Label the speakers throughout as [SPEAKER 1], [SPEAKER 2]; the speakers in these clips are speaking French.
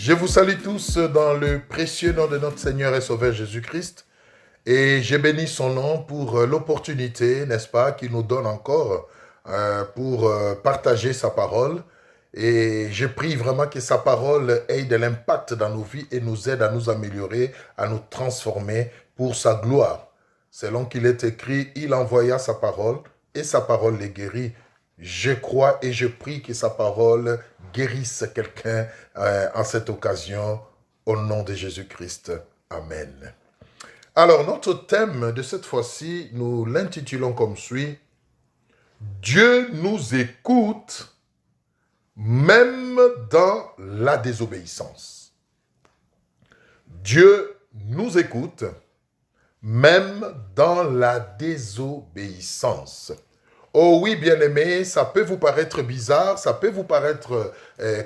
[SPEAKER 1] Je vous salue tous dans le précieux nom de notre Seigneur et Sauveur Jésus-Christ. Et je bénis son nom pour l'opportunité, n'est-ce pas, qu'il nous donne encore pour partager sa parole. Et je prie vraiment que sa parole ait de l'impact dans nos vies et nous aide à nous améliorer, à nous transformer pour sa gloire. Selon qu'il est écrit, il envoya sa parole et sa parole les guérit. Je crois et je prie que sa parole guérisse quelqu'un en cette occasion, au nom de Jésus-Christ. Amen. Alors, notre thème de cette fois-ci, nous l'intitulons comme suit. Dieu nous écoute même dans la désobéissance. Dieu nous écoute même dans la désobéissance. Oh oui, bien-aimés, ça peut vous paraître bizarre, ça peut vous paraître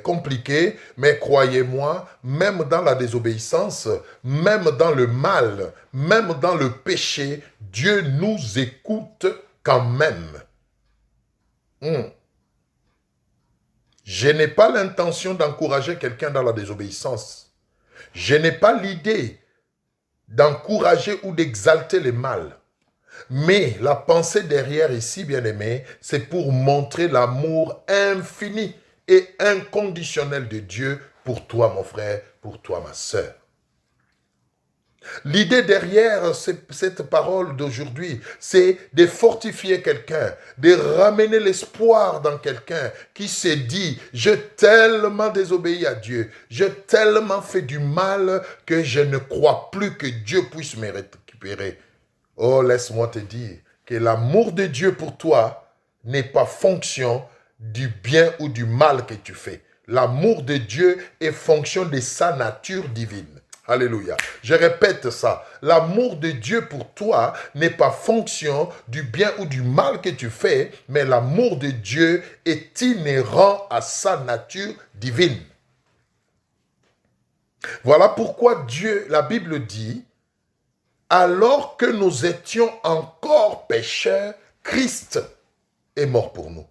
[SPEAKER 1] compliqué, mais croyez-moi, même dans la désobéissance, même dans le mal, même dans le péché, Dieu nous écoute quand même. Je n'ai pas l'intention d'encourager quelqu'un dans la désobéissance. Je n'ai pas l'idée d'encourager ou d'exalter le mal. Mais la pensée derrière ici, bien-aimé, c'est pour montrer l'amour infini et inconditionnel de Dieu pour toi, mon frère, pour toi, ma sœur. L'idée derrière cette parole d'aujourd'hui, c'est de fortifier quelqu'un, de ramener l'espoir dans quelqu'un qui s'est dit, j'ai tellement désobéi à Dieu, j'ai tellement fait du mal que je ne crois plus que Dieu puisse me récupérer. Oh, laisse-moi te dire que l'amour de Dieu pour toi n'est pas fonction du bien ou du mal que tu fais. L'amour de Dieu est fonction de sa nature divine. Alléluia. Je répète ça. L'amour de Dieu pour toi n'est pas fonction du bien ou du mal que tu fais, mais l'amour de Dieu est inhérent à sa nature divine. Voilà pourquoi Dieu, la Bible dit, alors que nous étions encore pécheurs, Christ est mort pour nous.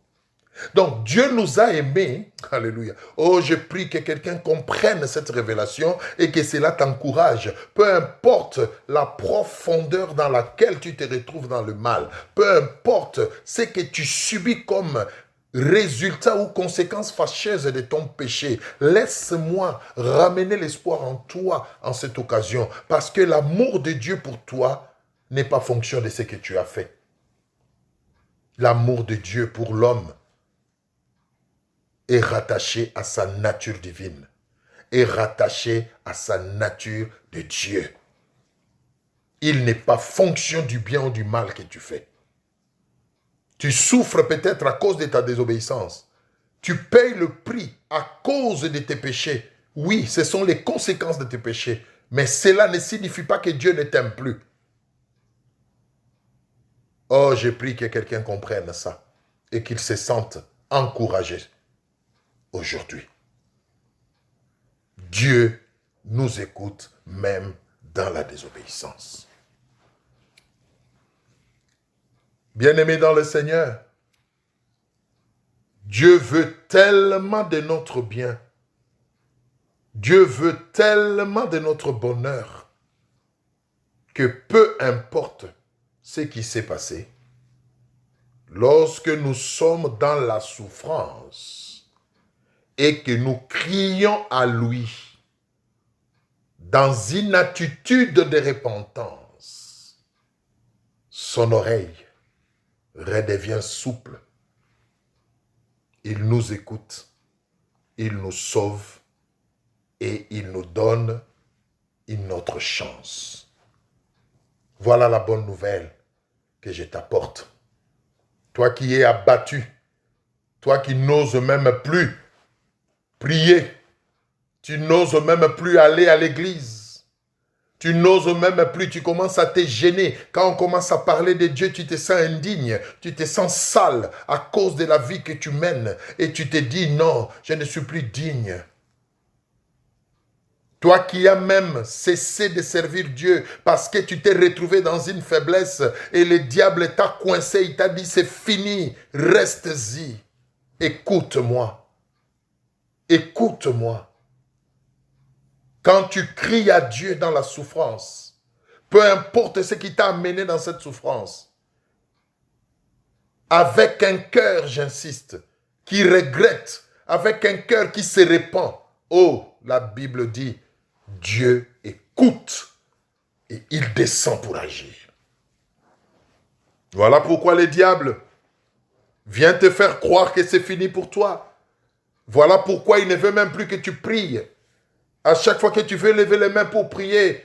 [SPEAKER 1] Donc Dieu nous a aimés, alléluia. Oh, je prie que quelqu'un comprenne cette révélation et que cela t'encourage. Peu importe la profondeur dans laquelle tu te retrouves dans le mal, peu importe ce que tu subis comme résultat ou conséquence fâcheuse de ton péché, laisse-moi ramener l'espoir en toi en cette occasion, parce que l'amour de Dieu pour toi n'est pas fonction de ce que tu as fait. L'amour de Dieu pour l'homme est rattaché à sa nature divine, est rattaché à sa nature de Dieu. Il n'est pas fonction du bien ou du mal que tu fais. Tu souffres peut-être à cause de ta désobéissance. Tu payes le prix à cause de tes péchés. Oui, ce sont les conséquences de tes péchés. Mais cela ne signifie pas que Dieu ne t'aime plus. Oh, je prie que quelqu'un comprenne ça et qu'il se sente encouragé aujourd'hui. Dieu nous écoute même dans la désobéissance. Bien-aimés dans le Seigneur, Dieu veut tellement de notre bien. Dieu veut tellement de notre bonheur que peu importe ce qui s'est passé, lorsque nous sommes dans la souffrance et que nous crions à lui dans une attitude de repentance, son oreille redevient souple. Il nous écoute, il nous sauve et il nous donne une autre chance. Voilà la bonne nouvelle que je t'apporte. Toi qui es abattu, toi qui n'oses même plus prier, tu n'oses même plus aller à l'église. Tu n'oses même plus, tu commences à te gêner. Quand on commence à parler de Dieu, tu te sens indigne, tu te sens sale à cause de la vie que tu mènes. Et tu te dis, non, je ne suis plus digne. Toi qui as même cessé de servir Dieu parce que tu t'es retrouvé dans une faiblesse et le diable t'a coincé, il t'a dit, c'est fini, reste-y. Écoute-moi. Écoute-moi. Quand tu cries à Dieu dans la souffrance, peu importe ce qui t'a amené dans cette souffrance, avec un cœur, j'insiste, qui regrette, avec un cœur qui se répand, oh, la Bible dit, Dieu écoute et il descend pour agir. Voilà pourquoi le diable vient te faire croire que c'est fini pour toi. Voilà pourquoi il ne veut même plus que tu pries. À chaque fois que tu veux lever les mains pour prier,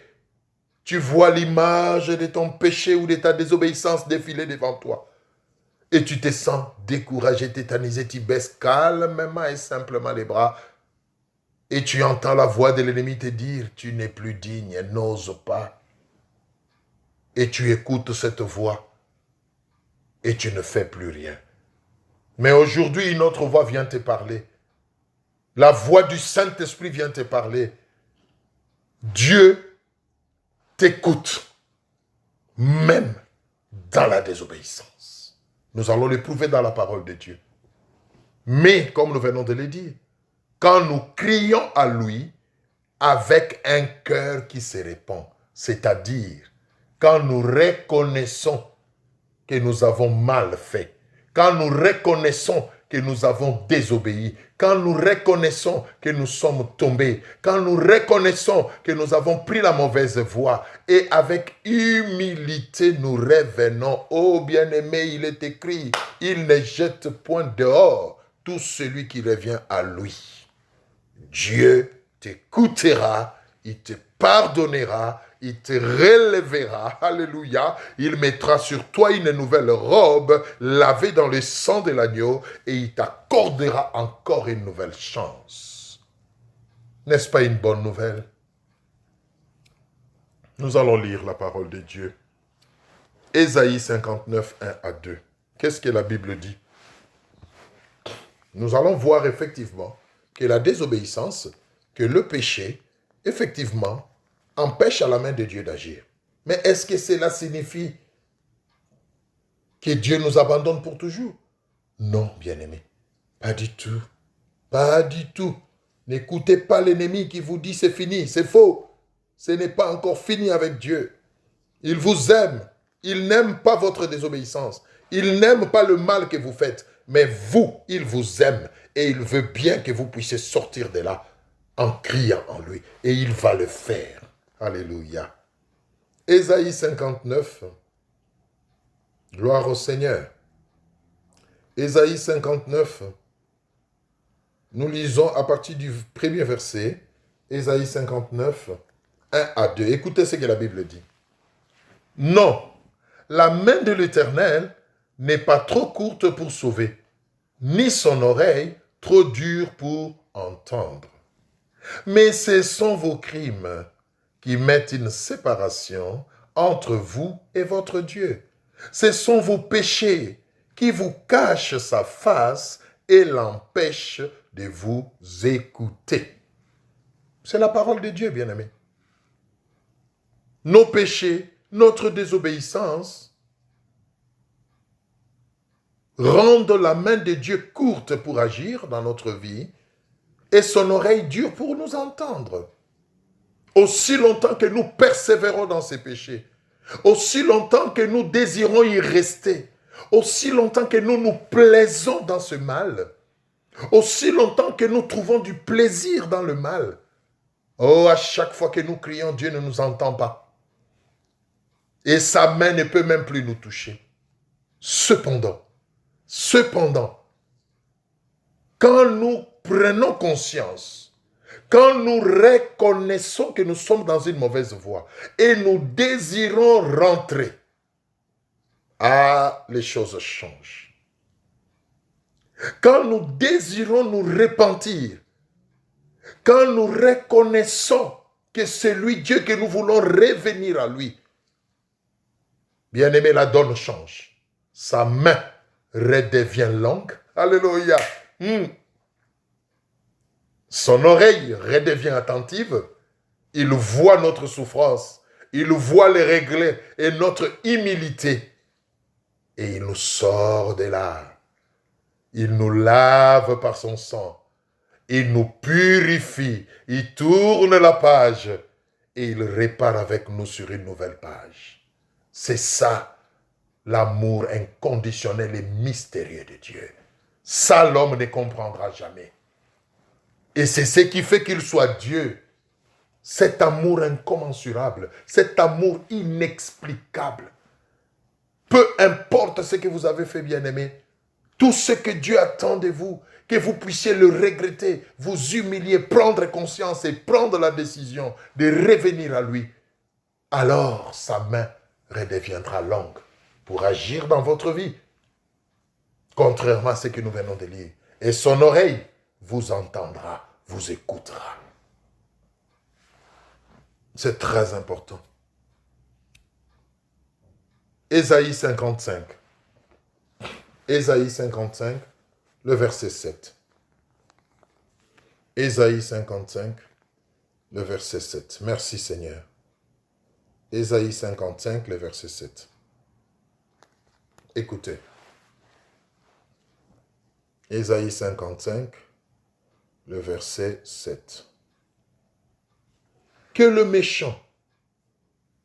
[SPEAKER 1] tu vois l'image de ton péché ou de ta désobéissance défiler devant toi. Et tu te sens découragé, tétanisé, tu baisses calmement et simplement les bras. Et tu entends la voix de l'ennemi te dire, tu n'es plus digne, n'ose pas. Et tu écoutes cette voix et tu ne fais plus rien. Mais aujourd'hui, une autre voix vient te parler. La voix du Saint-Esprit vient te parler. Dieu t'écoute, même dans la désobéissance. Nous allons le prouver dans la parole de Dieu. Mais, comme nous venons de le dire, quand nous crions à lui avec un cœur qui se répand, c'est-à-dire quand nous reconnaissons que nous avons mal fait, quand nous reconnaissons que nous avons désobéi, quand nous reconnaissons que nous sommes tombés, quand nous reconnaissons que nous avons pris la mauvaise voie, et avec humilité nous revenons. Oh bien-aimé, il est écrit, il ne jette point dehors tout celui qui revient à lui. Dieu t'écoutera, il te pardonnera, il te relèvera, alléluia, il mettra sur toi une nouvelle robe lavée dans le sang de l'agneau et il t'accordera encore une nouvelle chance. N'est-ce pas une bonne nouvelle? Nous allons lire la parole de Dieu. Ésaïe 59, 1 à 2. Qu'est-ce que la Bible dit? Nous allons voir effectivement que la désobéissance, que le péché, effectivement, empêche à la main de Dieu d'agir. Mais est-ce que cela signifie que Dieu nous abandonne pour toujours? Non, bien-aimé. Pas du tout. Pas du tout. N'écoutez pas l'ennemi qui vous dit c'est fini, c'est faux. Ce n'est pas encore fini avec Dieu. Il vous aime. Il n'aime pas votre désobéissance. Il n'aime pas le mal que vous faites. Mais vous, il vous aime. Et il veut bien que vous puissiez sortir de là en criant en lui. Et il va le faire. Alléluia. Ésaïe 59. Gloire au Seigneur. Ésaïe 59. Nous lisons à partir du premier verset. Ésaïe 59, 1 à 2. Écoutez ce que la Bible dit. Non, la main de l'Éternel n'est pas trop courte pour sauver, ni son oreille trop dure pour entendre. Mais ce sont vos crimes qui mettent une séparation entre vous et votre Dieu. Ce sont vos péchés qui vous cachent sa face et l'empêchent de vous écouter. C'est la parole de Dieu, bien-aimé. Nos péchés, notre désobéissance rendent la main de Dieu courte pour agir dans notre vie et son oreille dure pour nous entendre. Aussi longtemps que nous persévérons dans ces péchés, aussi longtemps que nous désirons y rester, aussi longtemps que nous nous plaisons dans ce mal, aussi longtemps que nous trouvons du plaisir dans le mal, oh, à chaque fois que nous crions, Dieu ne nous entend pas. Et sa main ne peut même plus nous toucher. Cependant, quand nous prenons conscience, quand nous reconnaissons que nous sommes dans une mauvaise voie et nous désirons rentrer, les choses changent. Quand nous désirons nous repentir, quand nous reconnaissons que c'est lui, Dieu, que nous voulons revenir à lui, bien-aimé, la donne change. Sa main redevient longue. Alléluia. Son oreille redevient attentive. Il voit notre souffrance. Il voit les regrets et notre humilité. Et il nous sort de là. Il nous lave par son sang. Il nous purifie, il tourne la page et il répare avec nous sur une nouvelle page. C'est ça, l'amour inconditionnel et mystérieux de Dieu. Ça, l'homme ne comprendra jamais. Et c'est ce qui fait qu'il soit Dieu. Cet amour incommensurable, cet amour inexplicable. Peu importe ce que vous avez fait, bien-aimé, tout ce que Dieu attend de vous, que vous puissiez le regretter, vous humilier, prendre conscience et prendre la décision de revenir à lui, alors sa main redeviendra longue pour agir dans votre vie, contrairement à ce que nous venons de lire. Et son oreille vous entendra, vous écoutera. C'est très important. Ésaïe 55. Ésaïe 55, le verset 7. Ésaïe 55, le verset 7. Merci Seigneur. Ésaïe 55, le verset 7. Écoutez. Ésaïe 55, le verset 7. Que le méchant,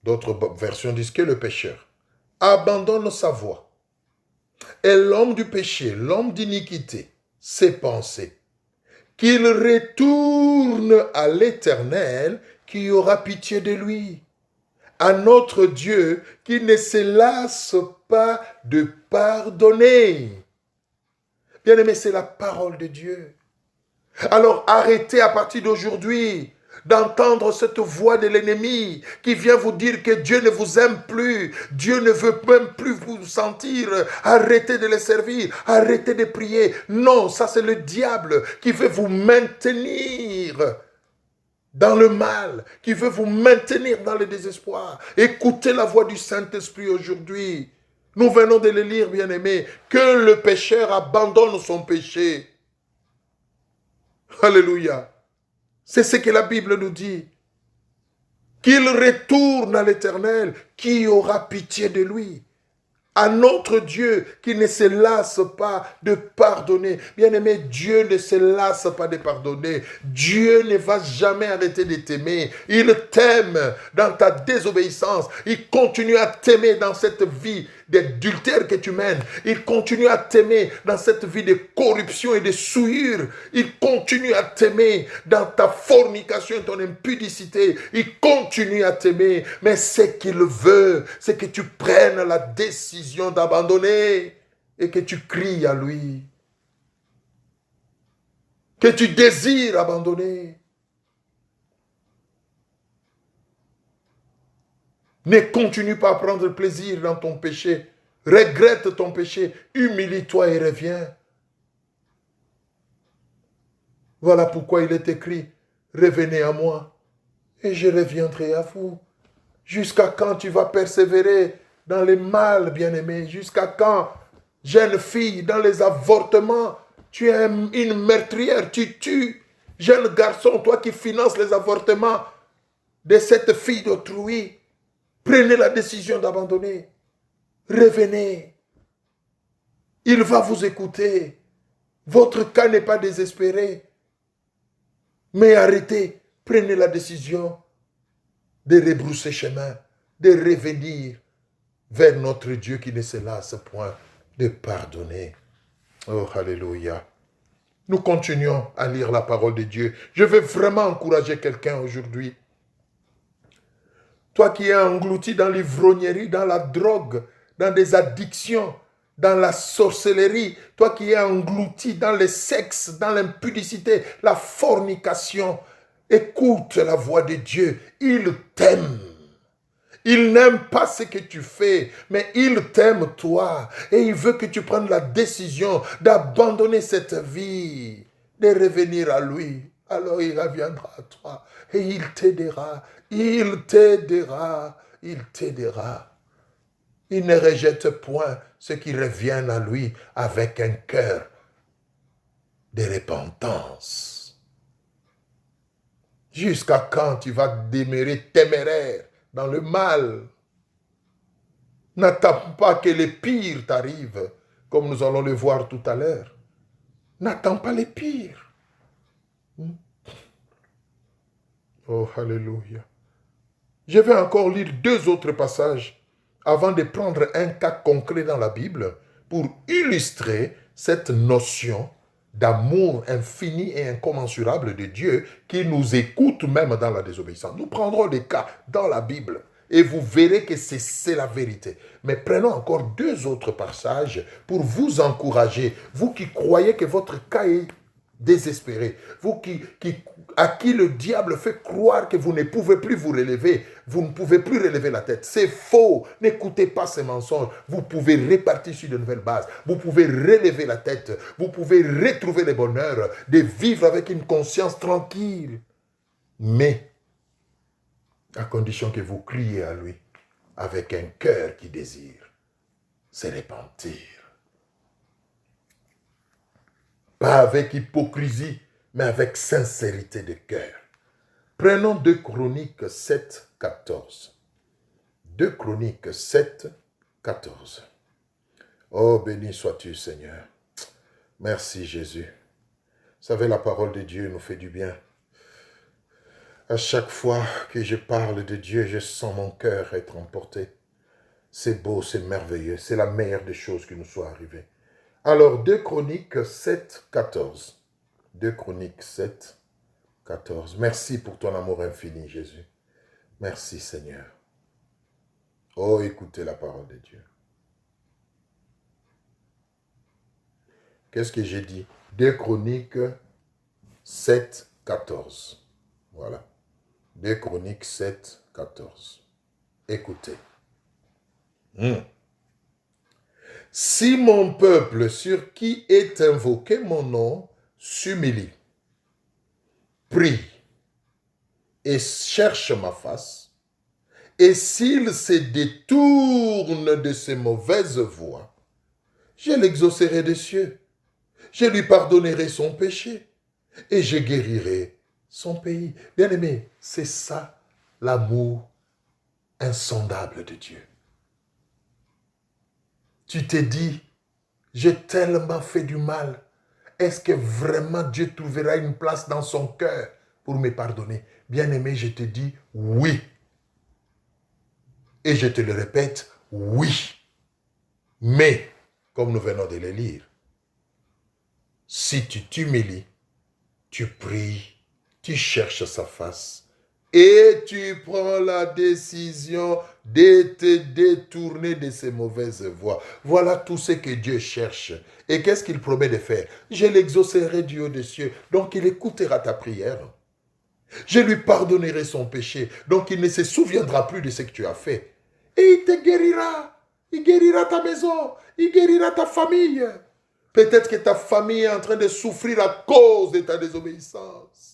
[SPEAKER 1] d'autres versions disent que le pécheur, abandonne sa voie. Et l'homme du péché, l'homme d'iniquité, ses pensées, qu'il retourne à l'Éternel qui aura pitié de lui, à notre Dieu qui ne se lasse pas de pardonner. Bien-aimé, c'est la parole de Dieu. Alors arrêtez à partir d'aujourd'hui d'entendre cette voix de l'ennemi qui vient vous dire que Dieu ne vous aime plus, Dieu ne veut même plus vous sentir, arrêtez de le servir, arrêtez de prier. Non, ça c'est le diable qui veut vous maintenir dans le mal, qui veut vous maintenir dans le désespoir. Écoutez la voix du Saint-Esprit aujourd'hui. Nous venons de le lire, bien-aimés, que le pécheur abandonne son péché. Alléluia. C'est ce que la Bible nous dit. Qu'il retourne à l'Éternel, qui aura pitié de lui. À notre Dieu qui ne se lasse pas de pardonner. Bien-aimé, Dieu ne se lasse pas de pardonner. Dieu ne va jamais arrêter de t'aimer. Il t'aime dans ta désobéissance. Il continue à t'aimer dans cette vie d'adultère que tu mènes. Il continue à t'aimer dans cette vie de corruption et de souillure. Il continue à t'aimer dans ta fornication et ton impudicité. Il continue à t'aimer. Mais ce qu'il veut, c'est que tu prennes la décision d'abandonner et que tu cries à lui. Que tu désires abandonner. Ne continue pas à prendre plaisir dans ton péché. Regrette ton péché. Humilie-toi et reviens. Voilà pourquoi il est écrit, revenez à moi et je reviendrai à vous. Jusqu'à quand tu vas persévérer dans les mal, bien-aimé? Jusqu'à quand, jeune fille, dans les avortements, tu es une meurtrière, tu tues. Jeune garçon, toi qui finances les avortements de cette fille d'autrui, prenez la décision d'abandonner. Revenez. Il va vous écouter. Votre cas n'est pas désespéré. Mais arrêtez. Prenez la décision de rebrousser chemin, de revenir vers notre Dieu qui ne se lasse point de pardonner. Oh, alléluia. Nous continuons à lire la parole de Dieu. Je veux vraiment encourager quelqu'un aujourd'hui. Toi qui es englouti dans l'ivrognerie, dans la drogue, dans des addictions, dans la sorcellerie, toi qui es englouti dans le sexe, dans l'impudicité, la fornication, écoute la voix de Dieu. Il t'aime. Il n'aime pas ce que tu fais, mais il t'aime toi. Et il veut que tu prennes la décision d'abandonner cette vie, de revenir à lui. Alors il reviendra à toi et il t'aidera. Il t'aidera. Il t'aidera. Il ne rejette point ceux qui reviennent à lui avec un cœur de repentance. Jusqu'à quand tu vas demeurer téméraire dans le mal? N'attends pas que le pire t'arrive, comme nous allons le voir tout à l'heure. N'attends pas le pire. Oh, alléluia. Je vais encore lire 2 autres passages avant de prendre un cas concret dans la Bible pour illustrer cette notion d'amour infini et incommensurable de Dieu qui nous écoute même dans la désobéissance. Nous prendrons des cas dans la Bible et vous verrez que c'est la vérité. Mais prenons encore 2 autres passages pour vous encourager, vous qui croyez que votre cas est désespéré, vous à qui le diable fait croire que vous ne pouvez plus vous relever, vous ne pouvez plus relever la tête. C'est faux. N'écoutez pas ces mensonges. Vous pouvez repartir sur de nouvelles bases. Vous pouvez relever la tête. Vous pouvez retrouver le bonheur de vivre avec une conscience tranquille. Mais, à condition que vous criez à lui avec un cœur qui désire se repentir. Pas avec hypocrisie, mais avec sincérité de cœur. Prenons 2 Chroniques 7, 14. 2 Chroniques 7, 14. Oh, béni sois-tu, Seigneur. Merci, Jésus. Vous savez, la parole de Dieu nous fait du bien. À chaque fois que je parle de Dieu, je sens mon cœur être emporté. C'est beau, c'est merveilleux. C'est la meilleure des choses qui nous soit arrivée. Alors, 2 Chroniques 7, 14. 2 Chroniques 7, 14. Merci pour ton amour infini, Jésus. Merci, Seigneur. Oh, écoutez la parole de Dieu. Qu'est-ce que j'ai dit? 2 Chroniques 7, 14. Voilà. 2 Chroniques 7, 14. Écoutez. Si mon peuple sur qui est invoqué mon nom s'humilie, prie et cherche ma face, et s'il se détourne de ses mauvaises voies, je l'exaucerai des cieux, je lui pardonnerai son péché, et je guérirai son pays. Bien-aimé, c'est ça l'amour insondable de Dieu. Tu t'es dit, j'ai tellement fait du mal. Est-ce que vraiment Dieu trouvera une place dans son cœur pour me pardonner? Bien-aimé, je te dis oui. Et je te le répète, oui. Mais, comme nous venons de le lire, si tu t'humilies, tu pries, tu cherches sa face, et tu prends la décision de te détourner de ces mauvaises voies. Voilà tout ce que Dieu cherche. Et qu'est-ce qu'il promet de faire? Je l'exaucerai du haut des cieux. Donc il écoutera ta prière. Je lui pardonnerai son péché. Donc il ne se souviendra plus de ce que tu as fait. Et il te guérira. Il guérira ta maison. Il guérira ta famille. Peut-être que ta famille est en train de souffrir à cause de ta désobéissance.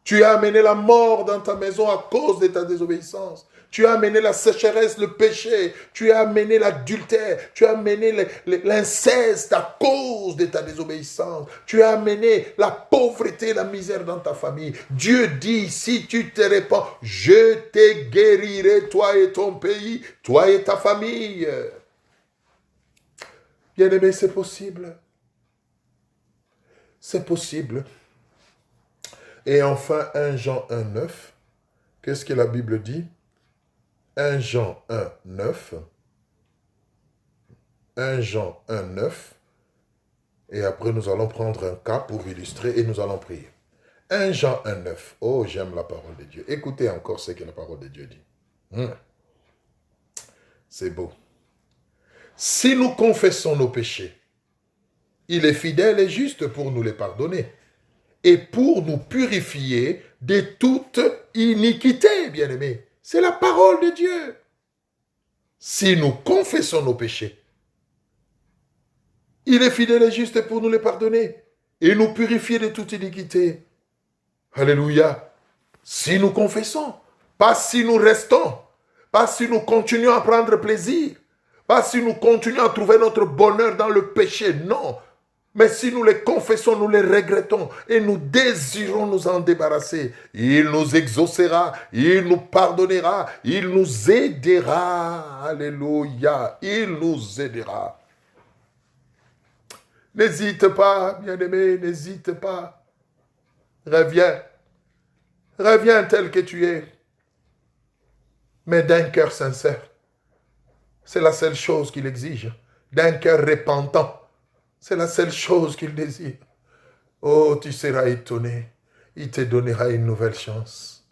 [SPEAKER 1] Tu as amené la mort dans ta maison à cause de ta désobéissance. Tu as amené la sécheresse, le péché. Tu as amené l'adultère. Tu as amené l'inceste à cause de ta désobéissance. Tu as amené la pauvreté et la misère dans ta famille. Dieu dit, si tu te répands, je te guérirai, toi et ton pays, toi et ta famille. Bien-aimé, c'est possible. C'est possible. Et enfin, 1 Jean 1, 9. Qu'est-ce que la Bible dit? 1 Jean 1, 9. 1 Jean 1, 9. Et après, nous allons prendre un cas pour illustrer et nous allons prier. 1 Jean 1, 9. Oh, j'aime la parole de Dieu. Écoutez encore ce que la parole de Dieu dit. C'est beau. Si nous confessons nos péchés, il est fidèle et juste pour nous les pardonner et pour nous purifier de toute iniquité, bien-aimés. C'est la parole de Dieu. Si nous confessons nos péchés, il est fidèle et juste pour nous les pardonner et nous purifier de toute iniquité. Alléluia. Si nous confessons, pas si nous restons, pas si nous continuons à prendre plaisir, pas si nous continuons à trouver notre bonheur dans le péché, non. Mais si nous les confessons, nous les regrettons et nous désirons nous en débarrasser, il nous exaucera, il nous pardonnera, il nous aidera. Alléluia, il nous aidera. N'hésite pas, bien-aimé, n'hésite pas. Reviens. Reviens tel que tu es. Mais d'un cœur sincère. C'est la seule chose qu'il exige. D'un cœur repentant. C'est la seule chose qu'il désire. Oh, tu seras étonné. Il te donnera une nouvelle chance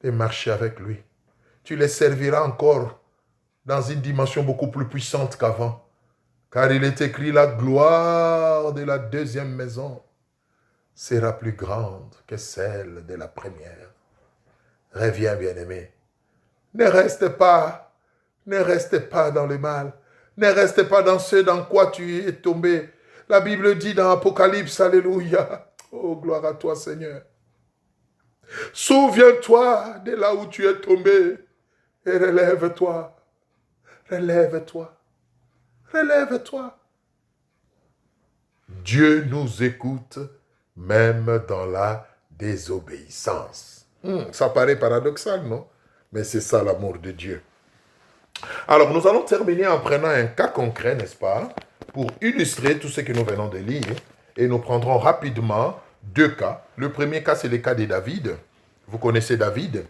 [SPEAKER 1] de marcher avec lui. Tu les serviras encore dans une dimension beaucoup plus puissante qu'avant. Car il est écrit, la gloire de la deuxième maison sera plus grande que celle de la première. Reviens, bien-aimé. Ne reste pas dans le mal. Ne reste pas dans ce dans quoi tu es tombé. La Bible dit dans Apocalypse, alléluia. Oh, gloire à toi, Seigneur. Souviens-toi de là où tu es tombé et relève-toi. Relève-toi. Relève-toi. Dieu nous écoute même dans la désobéissance. Ça paraît paradoxal, non? Mais c'est ça l'amour de Dieu. Alors, nous allons terminer en prenant un cas concret, n'est-ce pas, pour illustrer tout ce que nous venons de lire. Et nous prendrons rapidement 2 cas. Le premier cas, c'est le cas de David. Vous connaissez David,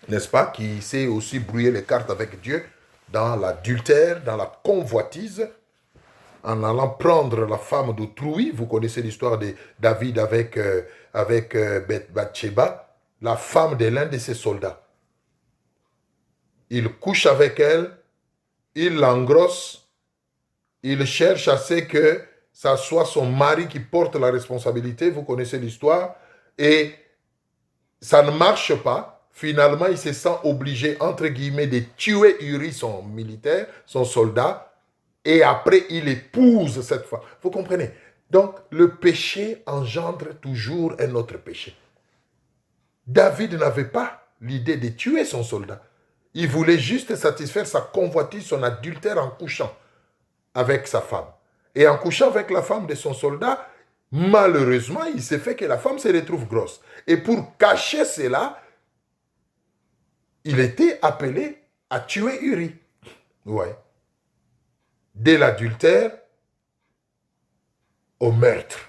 [SPEAKER 1] n'est-ce pas, qui s'est aussi brouillé les cartes avec Dieu dans l'adultère, dans la convoitise, en allant prendre la femme d'autrui. Vous connaissez l'histoire de David avec Bathsheba, la femme de l'un de ses soldats. Il couche avec elle, il l'engrosse, il cherche à ce que ça soit son mari qui porte la responsabilité. Vous connaissez l'histoire. Et ça ne marche pas. Finalement, il se sent obligé, entre guillemets, de tuer Uri, son militaire, son soldat. Et après, il épouse cette femme. Vous comprenez? Donc, le péché engendre toujours un autre péché. David n'avait pas l'idée de tuer son soldat. Il voulait juste satisfaire sa convoitise, son adultère en couchant avec sa femme. Et en couchant avec la femme de son soldat, malheureusement, il s'est fait que la femme se retrouve grosse. Et pour cacher cela, il était appelé à tuer Uri. Ouais. De l'adultère au meurtre.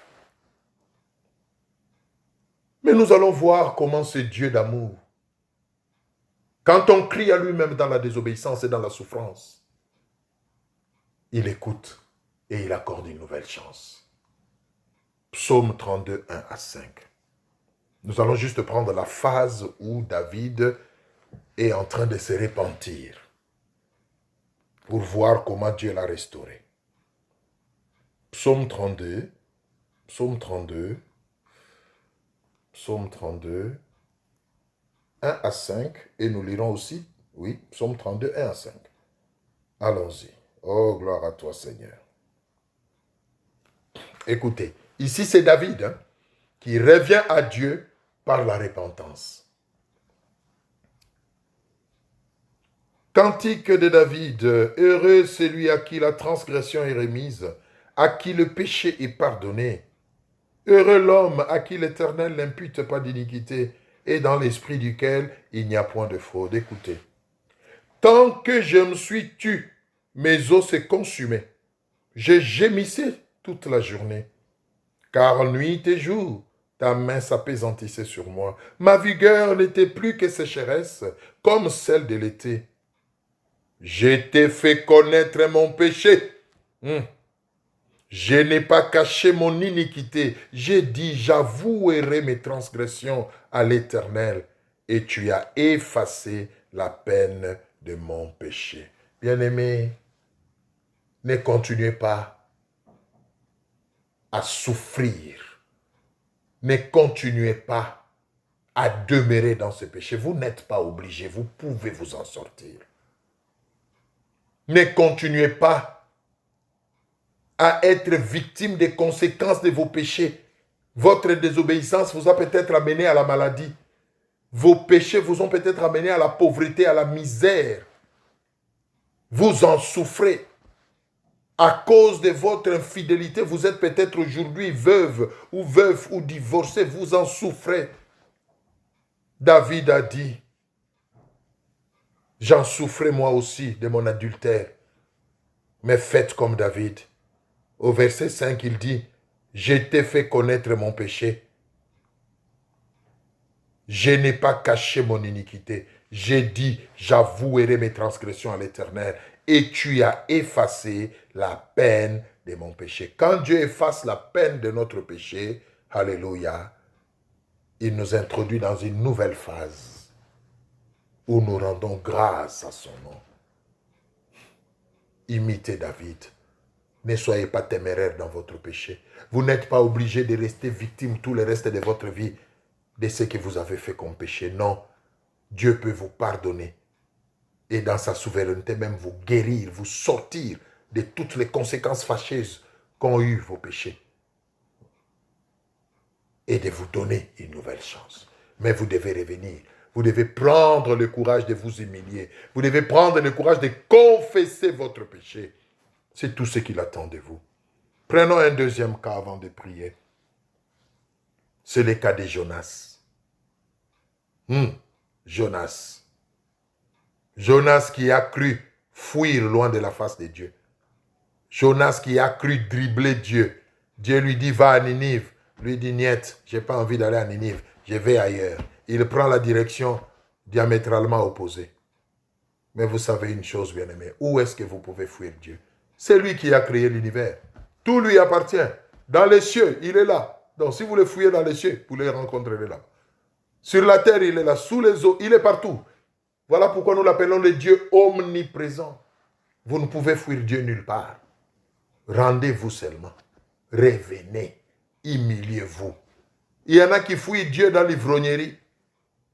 [SPEAKER 1] Mais nous allons voir comment ce Dieu d'amour, quand on crie à lui-même dans la désobéissance et dans la souffrance, il écoute et il accorde une nouvelle chance. Psaume 32, 1 à 5. Nous allons juste prendre la phase où David est en train de se repentir pour voir comment Dieu l'a restauré. Psaume 32, Psaume 32, Psaume 32, 1 à 5, et nous lirons aussi, oui, Psaume 32, 1 à 5. Allons-y. Oh, gloire à toi, Seigneur. Écoutez, ici c'est David qui revient à Dieu par la repentance. Cantique de David, heureux celui à qui la transgression est remise, à qui le péché est pardonné. Heureux l'homme à qui l'Éternel n'impute pas d'iniquité et dans l'esprit duquel il n'y a point de fraude. Écoutez, tant que je me suis tu, mes os se consumaient. Je gémissais toute la journée. Car nuit et jour, ta main s'appesantissait sur moi. Ma vigueur n'était plus que sécheresse, comme celle de l'été. Je t'ai fait connaître mon péché. Je n'ai pas caché mon iniquité. J'ai dit, j'avouerai mes transgressions à l'Éternel, et tu as effacé la peine de mon péché. Bien-aimés, ne continuez pas à souffrir. Ne continuez pas à demeurer dans ce péché. Vous n'êtes pas obligé, vous pouvez vous en sortir. Ne continuez pas à être victime des conséquences de vos péchés. Votre désobéissance vous a peut-être amené à la maladie. Vos péchés vous ont peut-être amené à la pauvreté, à la misère. Vous en souffrez. À cause de votre infidélité, vous êtes peut-être aujourd'hui veuve ou veuf ou divorcé. Vous en souffrez. David a dit, j'en souffrais moi aussi de mon adultère. Mais faites comme David. Au verset 5, il dit, je t'ai fait connaître mon péché. Je n'ai pas caché mon iniquité. J'ai dit, j'avouerai mes transgressions à l'Éternel. Et tu as effacé la peine de mon péché. Quand Dieu efface la peine de notre péché, alléluia, il nous introduit dans une nouvelle phase où nous rendons grâce à son nom. Imitez David. Ne soyez pas téméraires dans votre péché. Vous n'êtes pas obligé de rester victime tout le reste de votre vie de ce que vous avez fait comme péché. Non, Dieu peut vous pardonner et dans sa souveraineté même vous guérir, vous sortir de toutes les conséquences fâcheuses qu'ont eu vos péchés et de vous donner une nouvelle chance. Mais vous devez revenir. Vous devez prendre le courage de vous humilier. Vous devez prendre le courage de confesser votre péché. C'est tout ce qu'il attend de vous. Prenons un deuxième cas avant de prier. C'est le cas de Jonas. Jonas. Jonas qui a cru fuir loin de la face de Dieu. Jonas qui a cru dribbler Dieu. Dieu lui dit, va à Ninive. Lui dit, niet, je n'ai pas envie d'aller à Ninive, je vais ailleurs. Il prend la direction diamétralement opposée. Mais vous savez une chose, bien-aimé, où est-ce que vous pouvez fuir Dieu? C'est lui qui a créé l'univers. Tout lui appartient. Dans les cieux, il est là. Donc si vous le fouillez dans les cieux, vous le rencontrerez là. Sur la terre, il est là. Sous les eaux, il est partout. Voilà pourquoi nous l'appelons le Dieu omniprésent. Vous ne pouvez fuir Dieu nulle part. Rendez-vous seulement. Revenez. Humiliez-vous. Il y en a qui fuient Dieu dans l'ivrognerie.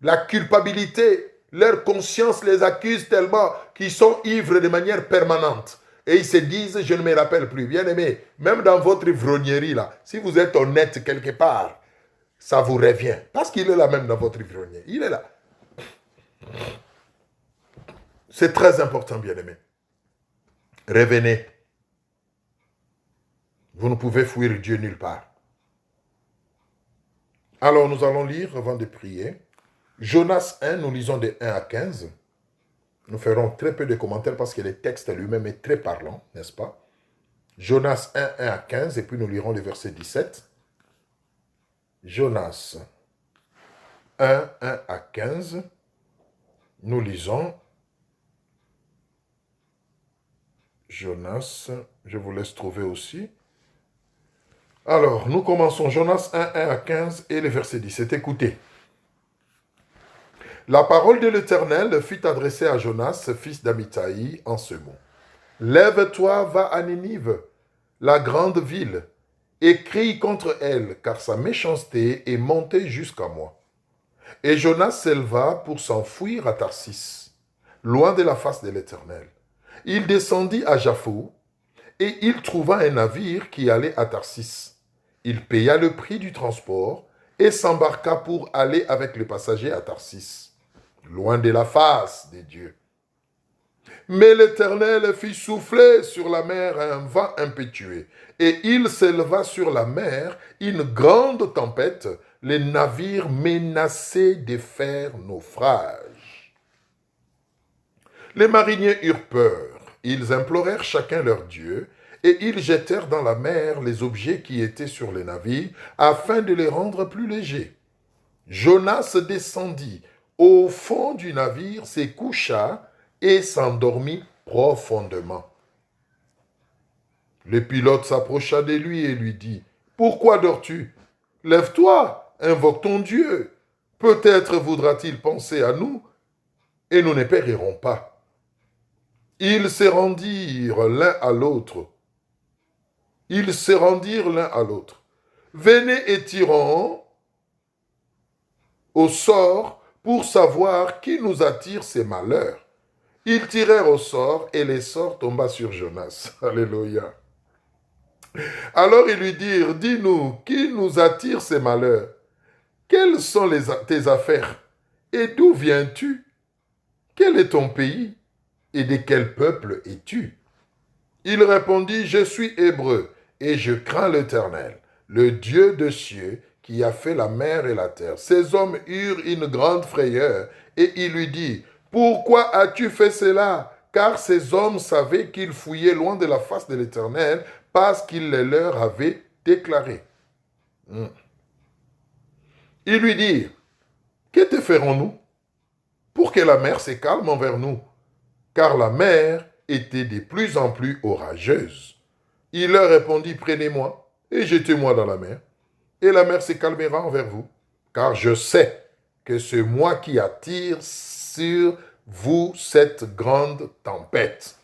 [SPEAKER 1] La culpabilité, leur conscience les accuse tellement qu'ils sont ivres de manière permanente. Et ils se disent, je ne me rappelle plus. Bien aimé, même dans votre ivrognerie, là, si vous êtes honnête quelque part, ça vous revient. Parce qu'il est là même dans votre ivrognerie. Il est là. C'est très important, bien aimé. Revenez. Vous ne pouvez fuir Dieu nulle part. Alors, nous allons lire avant de prier. Jonas 1, nous lisons de 1 à 15. Nous ferons très peu de commentaires parce que le texte lui-même est très parlant, n'est-ce pas? Jonas 1, 1 à 15, et puis nous lirons le verset 17. Jonas 1, 1 à 15. Nous lisons. Jonas, je vous laisse trouver aussi. Alors, nous commençons Jonas 1, 1 à 15 et le verset 17. Écoutez. La parole de l'Éternel fut adressée à Jonas, fils d'Amittai, en ce mot. Lève-toi, va à Ninive, la grande ville, et crie contre elle, car sa méchanceté est montée jusqu'à moi. Et Jonas s'éleva pour s'enfuir à Tarsis, loin de la face de l'Éternel. Il descendit à Japhou, et il trouva un navire qui allait à Tarsis. Il paya le prix du transport et s'embarqua pour aller avec les passagers à Tarsis, loin de la face de Dieu. Mais l'Éternel fit souffler sur la mer un vent impétueux, et il s'éleva sur la mer une grande tempête, les navires menaçaient de faire naufrage. Les mariniers eurent peur, ils implorèrent chacun leur Dieu, et ils jetèrent dans la mer les objets qui étaient sur les navires, afin de les rendre plus légers. Jonas descendit au fond du navire, se coucha et s'endormit profondément. Le pilote s'approcha de lui et lui dit, « Pourquoi dors-tu? Lève-toi, invoque ton Dieu. Peut-être voudra-t-il penser à nous, et nous ne périrons pas. » Ils se rendirent l'un à l'autre. Venez et tirons au sort pour savoir qui nous attire ces malheurs. Ils tirèrent au sort et les sorts tomba sur Jonas. Alléluia. Alors ils lui dirent, dis-nous, qui nous attire ces malheurs? Quelles sont tes affaires? Et d'où viens-tu? Quel est ton pays? Et de quel peuple es-tu? Il répondit, je suis hébreu et je crains l'Éternel, le Dieu des cieux qui a fait la mer et la terre. Ces hommes eurent une grande frayeur et il lui dit, pourquoi as-tu fait cela? Car ces hommes savaient qu'ils fouillaient loin de la face de l'Éternel parce qu'il les leur avait déclaré. Ils lui dirent, Que te ferons-nous pour que la mer se calme envers nous? Car la mer était de plus en plus orageuse. Il leur répondit, prenez-moi et jetez-moi dans la mer, et la mer se calmera envers vous, car je sais que c'est moi qui attire sur vous cette grande tempête.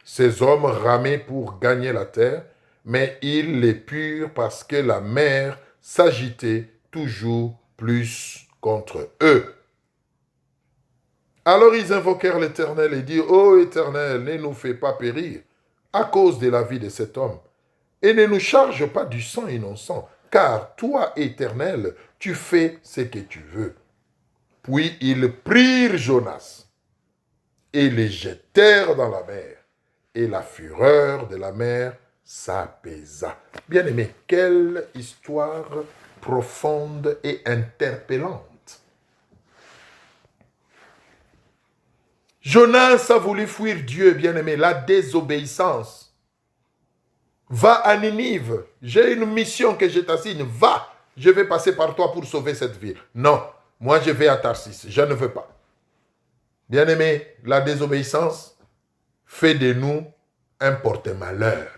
[SPEAKER 1] Ces hommes ramaient pour gagner la terre, mais ils les purent parce que la mer s'agitait toujours plus contre eux. Alors ils invoquèrent l'Éternel et dirent, « Ô Éternel, ne nous fais pas périr à cause de la vie de cet homme, et ne nous charge pas du sang innocent, car toi, Éternel, tu fais ce que tu veux. » Puis ils prirent Jonas et les jetèrent dans la mer, et la fureur de la mer s'apaisa. Bien-aimé, quelle histoire profonde et interpellante. Jonas a voulu fuir Dieu, bien-aimé, la désobéissance. Va à Ninive, j'ai une mission que je t'assigne, va, je vais passer par toi pour sauver cette ville. Non, moi je vais à Tarsis, je ne veux pas. Bien-aimé, la désobéissance fait de nous un porte-malheur.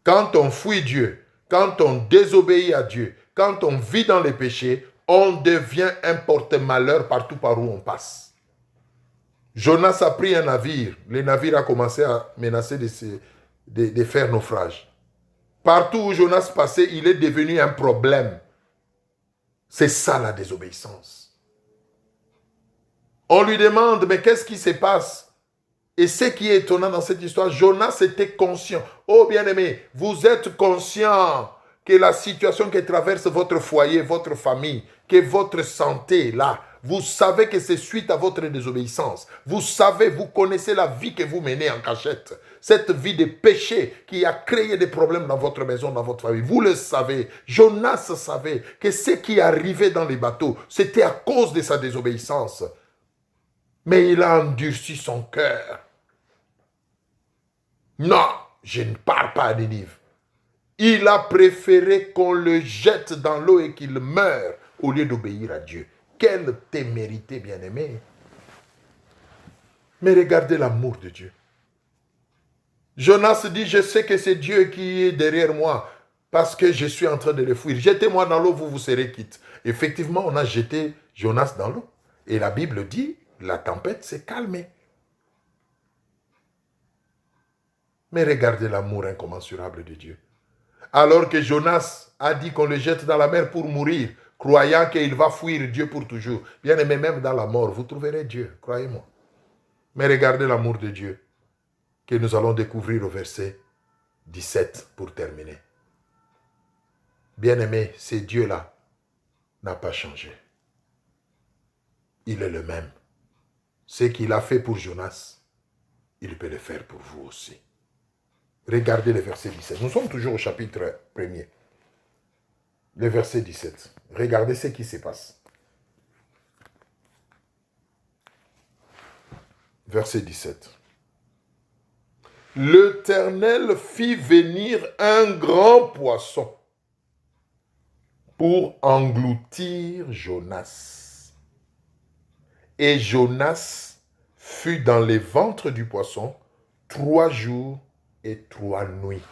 [SPEAKER 1] Quand on fuit Dieu, quand on désobéit à Dieu, quand on vit dans les péchés, on devient un porte-malheur partout par où on passe. Jonas a pris un navire. Le navire a commencé à menacer de faire naufrage. Partout où Jonas passait, il est devenu un problème. C'est ça la désobéissance. On lui demande, mais qu'est-ce qui se passe? Et ce qui est étonnant dans cette histoire, Jonas était conscient. Oh bien-aimé, vous êtes conscient que la situation qui traverse votre foyer, votre famille, que votre santé est là, vous savez que c'est suite à votre désobéissance. Vous savez, vous connaissez la vie que vous menez en cachette. Cette vie de péché qui a créé des problèmes dans votre maison, dans votre famille. Vous le savez. Jonas savait que ce qui arrivait dans les bateaux, c'était à cause de sa désobéissance. Mais il a endurci son cœur. Non, je ne pars pas à Ninive. Il a préféré qu'on le jette dans l'eau et qu'il meure au lieu d'obéir à Dieu. Quelle témérité, bien-aimé. Mais regardez l'amour de Dieu. Jonas dit, je sais que c'est Dieu qui est derrière moi parce que je suis en train de le fuir. Jetez-moi dans l'eau, vous serez quitte. Effectivement, on a jeté Jonas dans l'eau. Et la Bible dit, la tempête s'est calmée. Mais regardez l'amour incommensurable de Dieu. Alors que Jonas a dit qu'on le jette dans la mer pour mourir, croyant qu'il va fuir Dieu pour toujours. Bien aimé, même dans la mort, vous trouverez Dieu, croyez-moi. Mais regardez l'amour de Dieu que nous allons découvrir au verset 17 pour terminer. Bien aimé, ce Dieu-là n'a pas changé. Il est le même. Ce qu'il a fait pour Jonas, il peut le faire pour vous aussi. Regardez le verset 17. Nous sommes toujours au chapitre 1er. Le verset 17. Regardez ce qui se passe. Verset 17. L'Éternel fit venir un grand poisson pour engloutir Jonas. Et Jonas fut dans les ventres du poisson 3 jours et 3 nuits.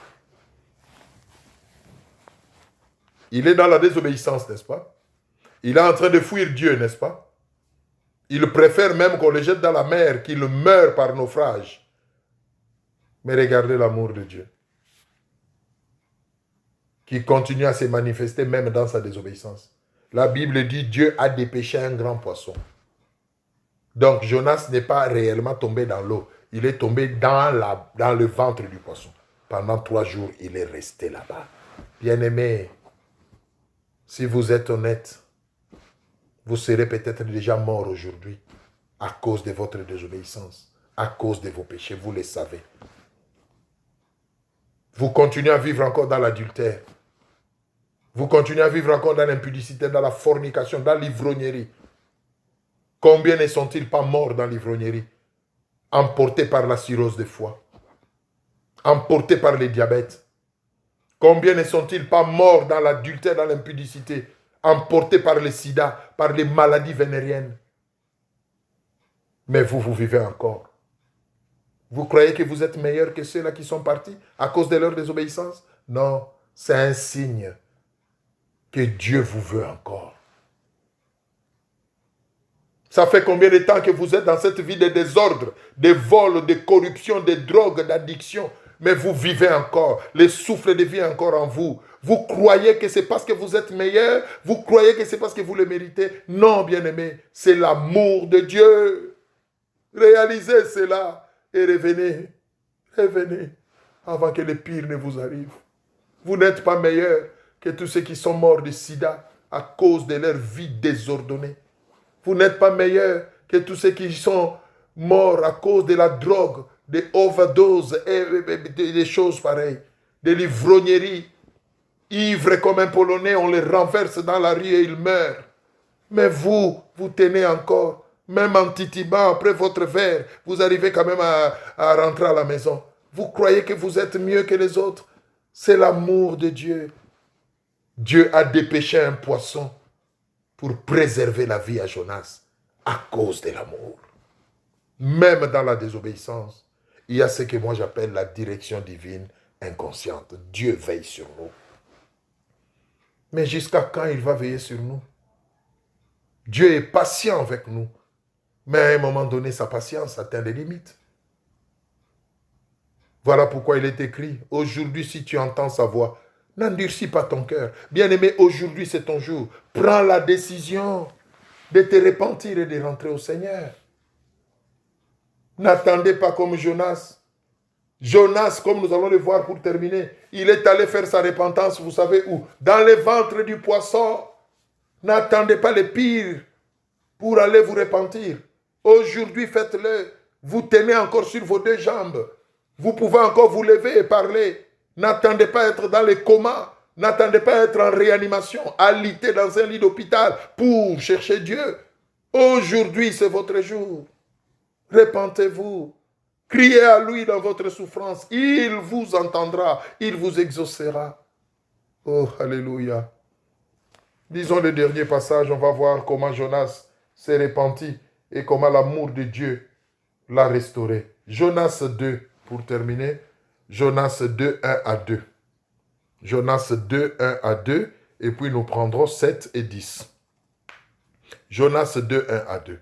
[SPEAKER 1] Il est dans la désobéissance, n'est-ce pas? Il est en train de fuir Dieu, n'est-ce pas? Il préfère même qu'on le jette dans la mer, qu'il meure par naufrage. Mais regardez l'amour de Dieu, qui continue à se manifester même dans sa désobéissance. La Bible dit, Dieu a dépêché un grand poisson. Donc Jonas n'est pas réellement tombé dans l'eau. Il est tombé dans le ventre du poisson. Pendant 3 jours, il est resté là-bas. Bien-aimé, si vous êtes honnête, vous serez peut-être déjà mort aujourd'hui à cause de votre désobéissance, à cause de vos péchés, vous le savez. Vous continuez à vivre encore dans l'adultère. Vous continuez à vivre encore dans l'impudicité, dans la fornication, dans l'ivrognerie. Combien ne sont-ils pas morts dans l'ivrognerie? Emportés par la cirrhose de foie, emportés par le diabète. Combien ne sont-ils pas morts dans l'adultère, dans l'impudicité, emportés par le sida, par les maladies vénériennes. Mais vous, vous vivez encore. Vous croyez que vous êtes meilleur que ceux-là qui sont partis à cause de leur désobéissance? Non, c'est un signe que Dieu vous veut encore. Ça fait combien de temps que vous êtes dans cette vie de désordre, de vol, de corruption, de drogue, d'addiction, mais vous vivez encore, le souffle de vie est encore en vous. Vous croyez que c'est parce que vous êtes meilleur, vous croyez que c'est parce que vous le méritez. Non, bien-aimé, c'est l'amour de Dieu. Réalisez cela et revenez, revenez, avant que le pire ne vous arrive. Vous n'êtes pas meilleur que tous ceux qui sont morts de sida à cause de leur vie désordonnée. Vous n'êtes pas meilleur que tous ceux qui sont morts à cause de la drogue, des overdoses et des choses pareilles, des livrogneries. Ivres comme un Polonais, on les renverse dans la rue et ils meurent. Mais vous, vous tenez encore. Même en titubant après votre verre, vous arrivez quand même à rentrer à la maison. Vous croyez que vous êtes mieux que les autres? C'est l'amour de Dieu. Dieu a dépêché un poisson pour préserver la vie à Jonas à cause de l'amour. Même dans la désobéissance, il y a ce que moi j'appelle la direction divine inconsciente. Dieu veille sur nous. Mais jusqu'à quand il va veiller sur nous? Dieu est patient avec nous. Mais à un moment donné, sa patience atteint des limites. Voilà pourquoi il est écrit, aujourd'hui si tu entends sa voix, n'endurcis pas ton cœur. Bien-aimé, aujourd'hui c'est ton jour. Prends la décision de te repentir et de rentrer au Seigneur. N'attendez pas comme Jonas. Jonas, comme nous allons le voir pour terminer, il est allé faire sa repentance, vous savez où? Dans le ventre du poisson. N'attendez pas le pire pour aller vous repentir. Aujourd'hui, faites-le. Vous tenez encore sur vos deux jambes. Vous pouvez encore vous lever et parler. N'attendez pas être dans le coma. N'attendez pas être en réanimation, alité dans un lit d'hôpital pour chercher Dieu. Aujourd'hui, c'est votre jour. Repentez-vous. Criez à lui dans votre souffrance. Il vous entendra. Il vous exaucera. Oh, alléluia. Lisons le dernier passage. On va voir comment Jonas s'est repenti et comment l'amour de Dieu l'a restauré. Jonas 2, pour terminer. Jonas 2, 1 à 2. Jonas 2, 1 à 2. Et puis nous prendrons 7 et 10. Jonas 2, 1 à 2.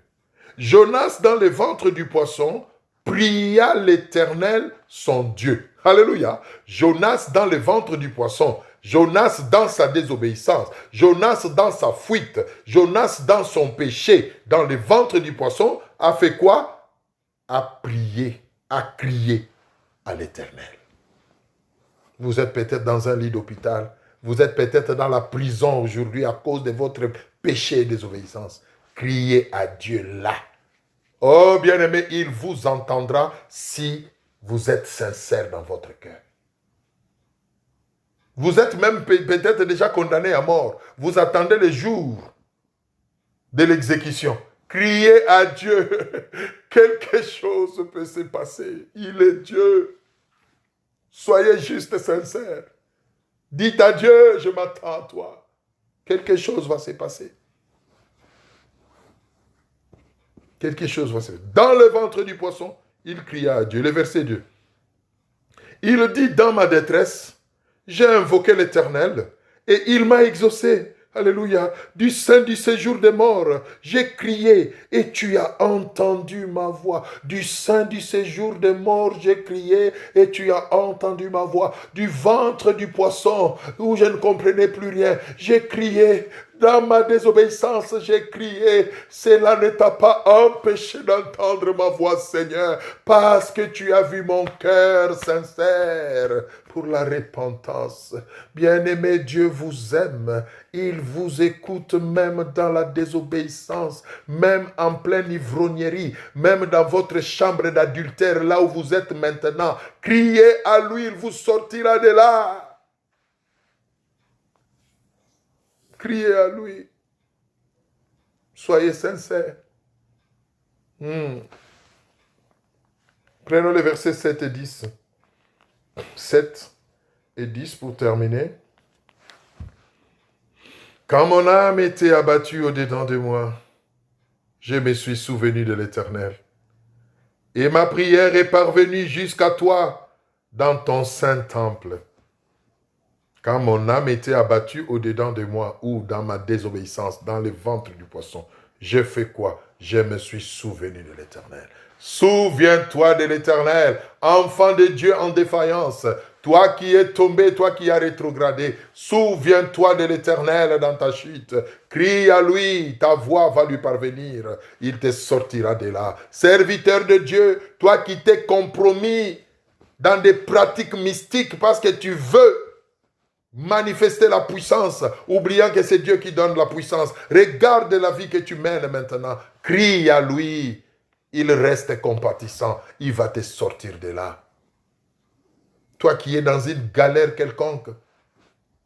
[SPEAKER 1] Jonas, dans le ventre du poisson, pria l'Éternel, son Dieu. Alléluia. Jonas, dans le ventre du poisson. Jonas, dans sa désobéissance. Jonas, dans sa fuite. Jonas, dans son péché, dans le ventre du poisson, a fait quoi? A prié, a crié à l'Éternel. Vous êtes peut-être dans un lit d'hôpital. Vous êtes peut-être dans la prison aujourd'hui à cause de votre péché et désobéissance. Criez à Dieu là. Oh bien-aimé, il vous entendra si vous êtes sincère dans votre cœur. Vous êtes même peut-être déjà condamné à mort. Vous attendez le jour de l'exécution. Criez à Dieu. Quelque chose peut se passer. Il est Dieu. Soyez juste sincère. Dites à Dieu, je m'attends à toi. Quelque chose va se passer. Quelque chose va se passer. Dans le ventre du poisson, il cria à Dieu. Le verset 2. Il dit, dans ma détresse, j'ai invoqué l'Éternel et il m'a exaucé. Alléluia. Du sein du séjour des morts, j'ai crié et tu as entendu ma voix. Du sein du séjour des morts, j'ai crié et tu as entendu ma voix. Du ventre du poisson où je ne comprenais plus rien, j'ai crié. Dans ma désobéissance, j'ai crié. Cela ne t'a pas empêché d'entendre ma voix, Seigneur, parce que tu as vu mon cœur sincère pour la repentance. Bien-aimé, Dieu vous aime. Il vous écoute même dans la désobéissance, même en pleine ivrognerie, même dans votre chambre d'adultère, là où vous êtes maintenant. Criez à lui, il vous sortira de là. Criez à lui. Soyez sincères. Prenons les versets 7 et 10. 7 et 10 pour terminer. Quand mon âme était abattue au-dedans de moi, je me suis souvenu de l'Éternel. Et ma prière est parvenue jusqu'à toi dans ton saint temple. Quand mon âme était abattue au-dedans de moi ou dans ma désobéissance, dans le ventre du poisson, j'ai fait quoi? Je me suis souvenu de l'Éternel. Souviens-toi de l'Éternel, enfant de Dieu en défaillance. Toi qui es tombé, toi qui as rétrogradé, souviens-toi de l'Éternel dans ta chute. Crie à lui, ta voix va lui parvenir. Il te sortira de là. Serviteur de Dieu, toi qui t'es compromis dans des pratiques mystiques parce que tu veux manifester la puissance, oubliant que c'est Dieu qui donne la puissance. Regarde la vie que tu mènes maintenant. Crie à lui. Il reste compatissant. Il va te sortir de là. Toi qui es dans une galère quelconque,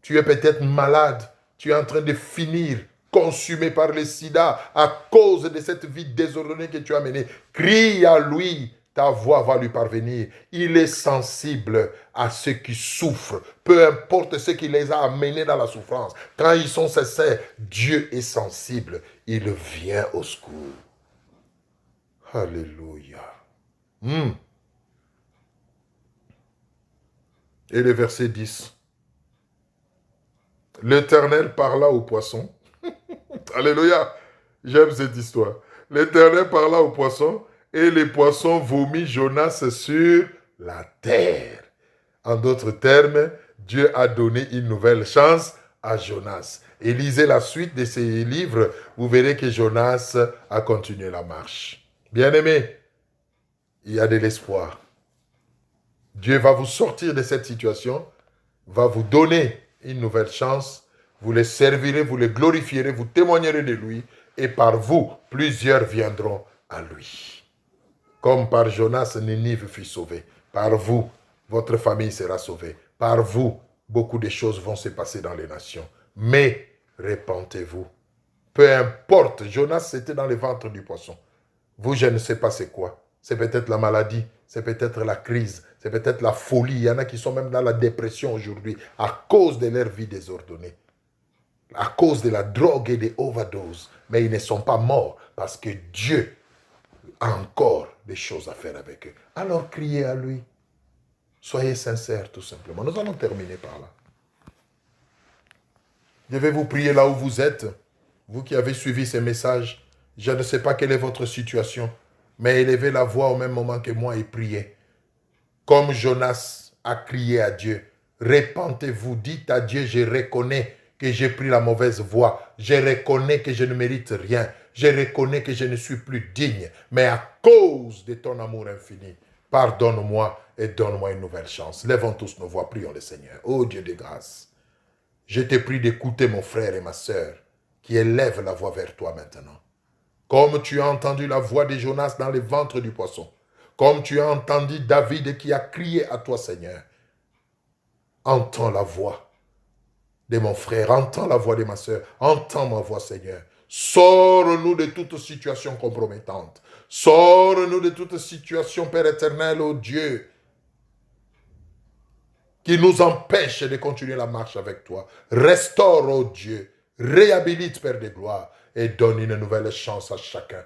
[SPEAKER 1] tu es peut-être malade, tu es en train de finir, consumé par le sida à cause de cette vie désordonnée que tu as menée. Crie à lui. Ta voix va lui parvenir. Il est sensible à ceux qui souffrent. Peu importe ce qui les a amenés dans la souffrance. Quand ils sont sincères, Dieu est sensible. Il vient au secours. Alléluia. Et le verset 10. L'Éternel parla au poisson. Alléluia. J'aime cette histoire. L'Éternel parla au poisson. Et les poissons vomit Jonas sur la terre. En d'autres termes, Dieu a donné une nouvelle chance à Jonas. Et lisez la suite de ces livres, vous verrez que Jonas a continué la marche. Bien-aimés, il y a de l'espoir. Dieu va vous sortir de cette situation, va vous donner une nouvelle chance, vous les servirez, vous les glorifierez, vous témoignerez de lui, et par vous, plusieurs viendront à lui. Comme par Jonas, Ninive fut sauvée. Par vous, votre famille sera sauvée. Par vous, beaucoup de choses vont se passer dans les nations. Mais, répentez-vous. Peu importe, Jonas, c'était dans le ventre du poisson. Vous, je ne sais pas c'est quoi. C'est peut-être la maladie, c'est peut-être la crise, c'est peut-être la folie. Il y en a qui sont même dans la dépression aujourd'hui à cause de leur vie désordonnée. À cause de la drogue et des overdoses. Mais ils ne sont pas morts parce que Dieu a encore des choses à faire avec eux. Alors criez à lui. Soyez sincères tout simplement. Nous allons terminer par là. Je vais vous prier là où vous êtes. Vous qui avez suivi ces messages. Je ne sais pas quelle est votre situation. Mais élevez la voix au même moment que moi et priez. Comme Jonas a crié à Dieu. Répentez-vous. Dites à Dieu, je reconnais que j'ai pris la mauvaise voie. Je reconnais que je ne mérite rien. Je reconnais que je ne suis plus digne, mais à cause de ton amour infini, pardonne-moi et donne-moi une nouvelle chance. Lèvons tous nos voix, prions le Seigneur. Ô Dieu de grâce, je te prie d'écouter mon frère et ma sœur qui élèvent la voix vers toi maintenant. Comme tu as entendu la voix de Jonas dans le ventre du poisson, comme tu as entendu David qui a crié à toi, Seigneur, entends la voix de mon frère, entends la voix de ma sœur, entends ma voix, Seigneur. Sors-nous de toute situation compromettante. Sors-nous de toute situation, Père éternel, ô Dieu, qui nous empêche de continuer la marche avec toi. Restaure, ô Dieu, réhabilite, Père de gloire, et donne une nouvelle chance à chacun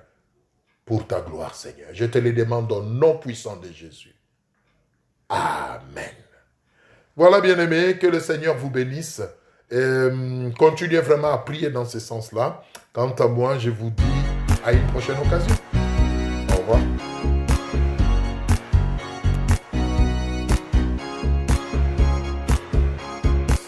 [SPEAKER 1] pour ta gloire, Seigneur. Je te le demande au nom puissant de Jésus. Amen. Voilà, bien-aimés, que le Seigneur vous bénisse. Continuez vraiment à prier dans ce sens-là. Quant à moi, je vous dis à une prochaine occasion.